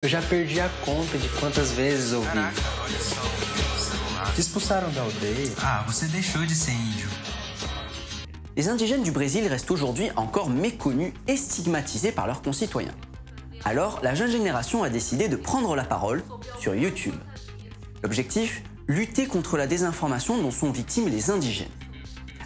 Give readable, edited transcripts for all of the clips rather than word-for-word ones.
Eu já perdi a conta de quantas vezes ouvi. Te expulsaram da aldeia? Ah, você deixou de ser índio. Les indigènes du Brésil restent aujourd'hui encore méconnus et stigmatisés par leurs concitoyens. Alors, la jeune génération a décidé de prendre la parole sur YouTube. L'objectif, lutter contre la désinformation dont sont victimes les indigènes.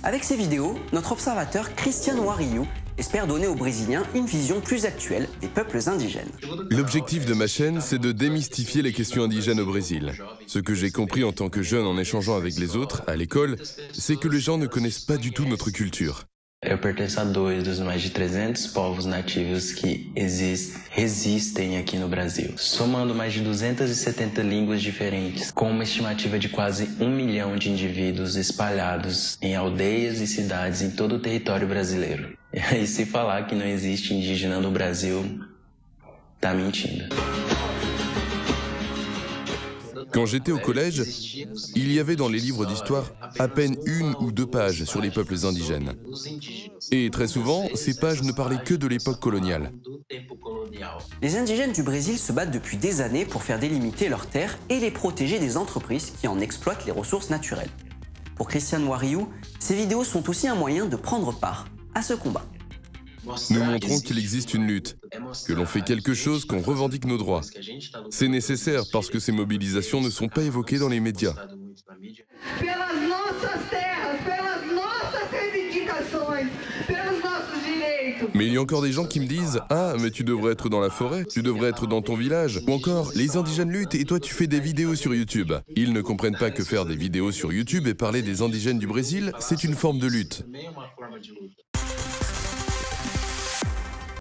Avec ces vidéos, notre observateur Cristiano Ariu espère donner aux Brésiliens une vision plus actuelle des peuples indigènes. L'objectif de ma chaîne, c'est de démystifier les questions indigènes au Brésil. Ce que j'ai compris en tant que jeune en échangeant avec les autres, à l'école, c'est que les gens ne connaissent pas du tout notre culture. Eu pertenço a dois dos mais de 300 povos nativos que resistem aqui no Brasil, somando mais de 270 línguas diferentes, com uma estimativa de quase 1 milhão de indivíduos espalhados em aldeias e cidades em todo o território brasileiro. E se falar que não existe indígena no Brasil, tá mentindo. Quand j'étais au collège, il y avait dans les livres d'histoire à peine 1 ou 2 pages sur les peuples indigènes. Et très souvent, ces pages ne parlaient que de l'époque coloniale. Les indigènes du Brésil se battent depuis des années pour faire délimiter leurs terres et les protéger des entreprises qui en exploitent les ressources naturelles. Pour Cristiano Ariu, ces vidéos sont aussi un moyen de prendre part à ce combat. Nous montrons qu'il existe une lutte, que l'on fait quelque chose, qu'on revendique nos droits. C'est nécessaire parce que ces mobilisations ne sont pas évoquées dans les médias. Pelas nossas terras, pelas nossas reivindicações, pelos nossos direitos. Mais il y a encore des gens qui me disent « Ah, mais tu devrais être dans la forêt, tu devrais être dans ton village. » Ou encore « Les indigènes luttent et toi tu fais des vidéos sur YouTube. » Ils ne comprennent pas que faire des vidéos sur YouTube et parler des indigènes du Brésil, c'est une forme de lutte.